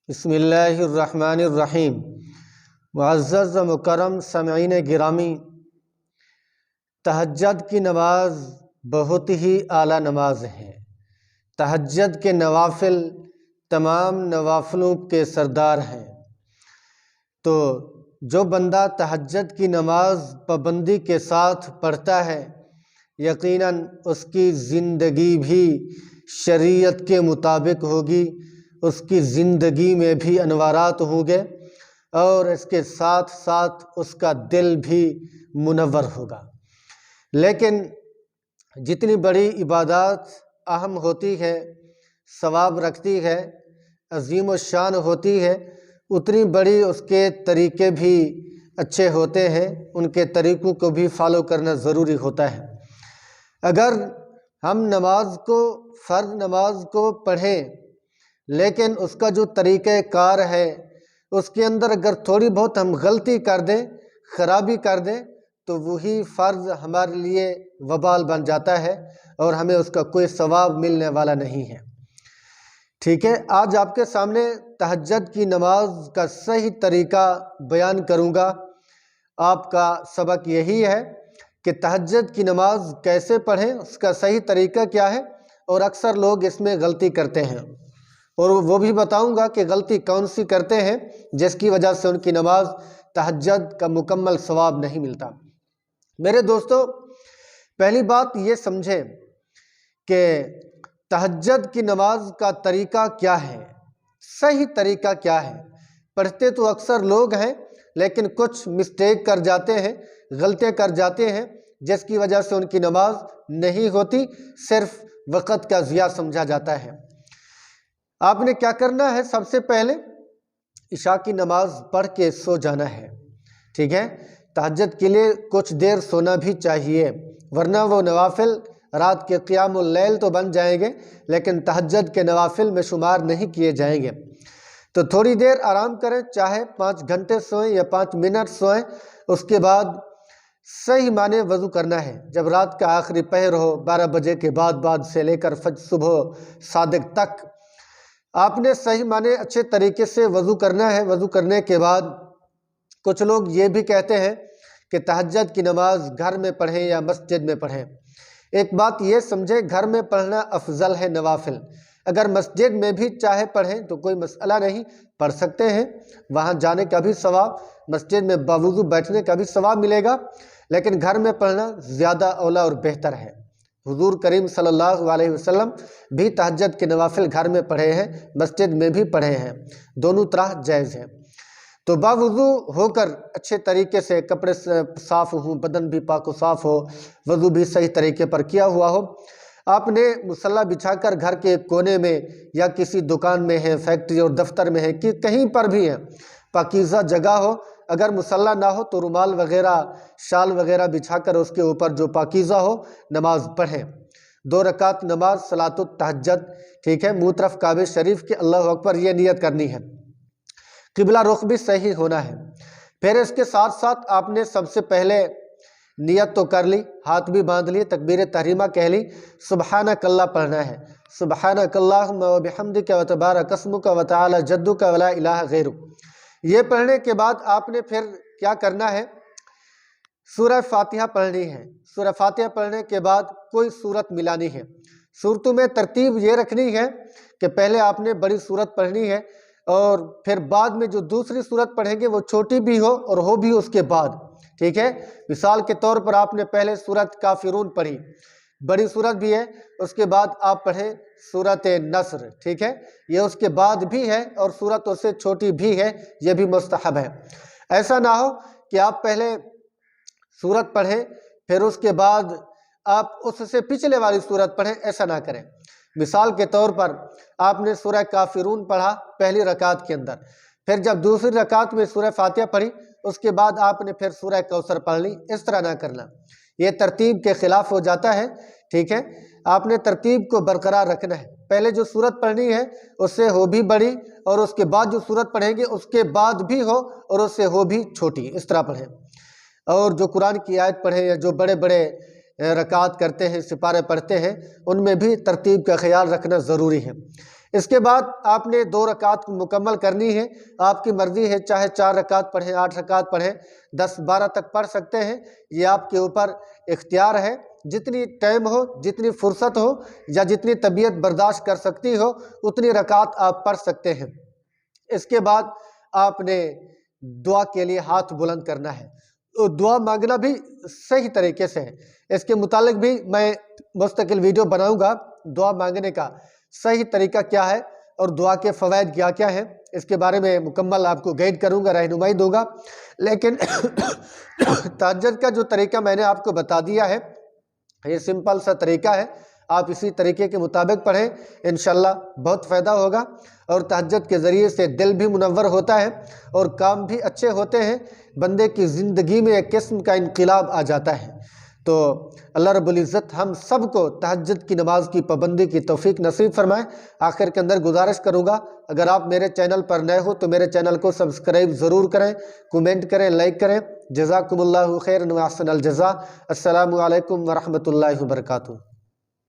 بسم اللہ الرحمن الرحیم۔ معزز و مکرم سامعین گرامی، تہجد کی نماز بہت ہی اعلیٰ نماز ہے۔ تہجد کے نوافل تمام نوافلوں کے سردار ہیں، تو جو بندہ تہجد کی نماز پابندی کے ساتھ پڑھتا ہے، یقیناً اس کی زندگی بھی شریعت کے مطابق ہوگی، اس کی زندگی میں بھی انوارات ہوں گے، اور اس کے ساتھ ساتھ اس کا دل بھی منور ہوگا۔ لیکن جتنی بڑی عبادات اہم ہوتی ہے، ثواب رکھتی ہے، عظیم الشان ہوتی ہے، اتنی بڑی اس کے طریقے بھی اچھے ہوتے ہیں، ان کے طریقوں کو بھی فالو کرنا ضروری ہوتا ہے۔ اگر ہم فرض نماز کو پڑھیں، لیکن اس کا جو طریقہ کار ہے اس کے اندر اگر تھوڑی بہت ہم غلطی کر دیں، خرابی کر دیں، تو وہی فرض ہمارے لیے وبال بن جاتا ہے اور ہمیں اس کا کوئی ثواب ملنے والا نہیں ہے۔ ٹھیک ہے، آج آپ کے سامنے تہجد کی نماز کا صحیح طریقہ بیان کروں گا۔ آپ کا سبق یہی ہے کہ تہجد کی نماز کیسے پڑھیں، اس کا صحیح طریقہ کیا ہے، اور اکثر لوگ اس میں غلطی کرتے ہیں، اور وہ بھی بتاؤں گا کہ غلطی کون سی کرتے ہیں جس کی وجہ سے ان کی نماز تہجد کا مکمل ثواب نہیں ملتا۔ میرے دوستو، پہلی بات یہ سمجھیں کہ تہجد کی نماز کا طریقہ کیا ہے، صحیح طریقہ کیا ہے۔ پڑھتے تو اکثر لوگ ہیں، لیکن کچھ مسٹیک کر جاتے ہیں، غلطیاں کر جاتے ہیں، جس کی وجہ سے ان کی نماز نہیں ہوتی، صرف وقت کا ضیاع سمجھا جاتا ہے۔ آپ نے کیا کرنا ہے؟ سب سے پہلے عشاء کی نماز پڑھ کے سو جانا ہے۔ ٹھیک ہے، تہجد کے لیے کچھ دیر سونا بھی چاہیے، ورنہ وہ نوافل رات کے قیام اللیل تو بن جائیں گے، لیکن تہجد کے نوافل میں شمار نہیں کیے جائیں گے۔ تو تھوڑی دیر آرام کریں، چاہے 5 گھنٹے سوئیں یا 5 منٹ سوئیں۔ اس کے بعد صحیح معنی وضو کرنا ہے۔ جب رات کا آخری پہر ہو، 12 بجے کے بعد سے لے کر صبح صادق تک، آپ نے صحیح معنی اچھے طریقے سے وضو کرنا ہے۔ وضو کرنے کے بعد کچھ لوگ یہ بھی کہتے ہیں کہ تہجد کی نماز گھر میں پڑھیں یا مسجد میں پڑھیں۔ ایک بات یہ سمجھیں، گھر میں پڑھنا افضل ہے نوافل۔ اگر مسجد میں بھی چاہے پڑھیں تو کوئی مسئلہ نہیں، پڑھ سکتے ہیں، وہاں جانے کا بھی ثواب، مسجد میں باوضو بیٹھنے کا بھی ثواب ملے گا، لیکن گھر میں پڑھنا زیادہ اولیٰ اور بہتر ہے۔ حضور کریم صلی اللہ علیہ وسلم بھی تہجد کے نوافل گھر میں پڑھے ہیں، مسجد میں بھی پڑھے ہیں، دونوں طرح جائز ہیں۔ تو باوضو ہو کر اچھے طریقے سے، کپڑے صاف ہوں، بدن بھی پاک و صاف ہو، وضو بھی صحیح طریقے پر کیا ہوا ہو، آپ نے مصلی بچھا کر گھر کے ایک کونے میں یا کسی دکان میں ہے، فیکٹری اور دفتر میں ہے، کہ کہیں پر بھی ہے، پاکیزہ جگہ ہو، اگر مصلی نہ ہو تو رومال وغیرہ، شال وغیرہ بچھا کر اس کے اوپر جو پاکیزہ ہو نماز پڑھیں۔ 2 رکعت نماز صلاۃ التہجد، ٹھیک ہے، منہ طرف کعبہ شریف کے اللہ اکبر یہ نیت کرنی ہے، قبلہ رخ بھی صحیح ہونا ہے۔ پھر اس کے ساتھ ساتھ آپ نے سب سے پہلے نیت تو کر لی، ہاتھ بھی باندھ لیے، تکبیر تحریمہ کہہ لی، سبحانک اللہ پڑھنا ہے، سبحانک اللہم و بحمدک و تبارک اسمک و تعالی جدک و لا الہ غیرک۔ یہ پڑھنے کے بعد آپ نے پھر کیا کرنا ہے؟ سورہ فاتحہ پڑھنی ہے۔ سورہ فاتحہ پڑھنے کے بعد کوئی سورت ملانی ہے۔ سورتوں میں ترتیب یہ رکھنی ہے کہ پہلے آپ نے بڑی سورت پڑھنی ہے، اور پھر بعد میں جو دوسری سورت پڑھیں گے وہ چھوٹی بھی ہو اور ہو بھی اس کے بعد۔ ٹھیک ہے، مثال کے طور پر آپ نے پہلے سورت کافرون پڑھی، بڑی سورت بھی ہے، اس کے بعد آپ پڑھیں سورت نصر، ٹھیک ہے، یہ اس کے بعد بھی ہے اور سورت اس سے چھوٹی بھی ہے، یہ بھی مستحب ہے۔ ایسا نہ ہو کہ آپ پہلے سورت پڑھیں پھر اس کے بعد آپ اس سے پچھلے والی سورت پڑھیں، ایسا نہ کریں۔ مثال کے طور پر آپ نے سورہ کافرون پڑھا پہلی رکعت کے اندر، پھر جب دوسری رکعت میں سورہ فاتحہ پڑھی، اس کے بعد آپ نے پھر سورہ کوثر پڑھ لی، اس طرح نہ کرنا، یہ ترتیب کے خلاف ہو جاتا ہے۔ ٹھیک ہے، آپ نے ترتیب کو برقرار رکھنا ہے، پہلے جو سورت پڑھنی ہے اس سے ہو بھی بڑی، اور اس کے بعد جو سورت پڑھیں گے اس کے بعد بھی ہو اور اس سے ہو بھی چھوٹی، اس طرح پڑھیں۔ اور جو قرآن کی آیت پڑھیں یا جو بڑے بڑے رکعت کرتے ہیں، سپارے پڑھتے ہیں، ان میں بھی ترتیب کا خیال رکھنا ضروری ہے۔ اس کے بعد آپ نے 2 رکعت مکمل کرنی ہے، آپ کی مرضی ہے، چاہے 4 رکعت پڑھیں، 8 رکعت پڑھیں، 10 12 تک پڑھ سکتے ہیں، یہ آپ کے اوپر اختیار ہے۔ جتنی ٹائم ہو، جتنی فرصت ہو یا جتنی طبیعت برداشت کر سکتی ہو اتنی رکعت آپ پڑھ سکتے ہیں۔ اس کے بعد آپ نے دعا کے لیے ہاتھ بلند کرنا ہے، دعا مانگنا بھی صحیح طریقے سے ہے۔ اس کے متعلق بھی میں مستقل ویڈیو بناؤں گا، دعا مانگنے کا صحیح طریقہ کیا ہے اور دعا کے فوائد کیا کیا ہیں، اس کے بارے میں مکمل آپ کو گائیڈ کروں گا، رہنمائی دوں گا۔ لیکن تہجد کا جو طریقہ میں نے آپ کو بتا دیا ہے، یہ سمپل سا طریقہ ہے، آپ اسی طریقے کے مطابق پڑھیں، انشاءاللہ بہت فائدہ ہوگا۔ اور تہجد کے ذریعے سے دل بھی منور ہوتا ہے اور کام بھی اچھے ہوتے ہیں، بندے کی زندگی میں ایک قسم کا انقلاب آ جاتا ہے۔ تو اللہ رب العزت ہم سب کو تہجد کی نماز کی پابندی کی توفیق نصیب فرمائے۔ آخر کے اندر گزارش کروں گا، اگر آپ میرے چینل پر نئے ہو تو میرے چینل کو سبسکرائب ضرور کریں، کومنٹ کریں، لائک کریں۔ جزاکم اللہ خیرا و احسن الجزاء۔ السلام علیکم ورحمۃ اللہ وبرکاتہ۔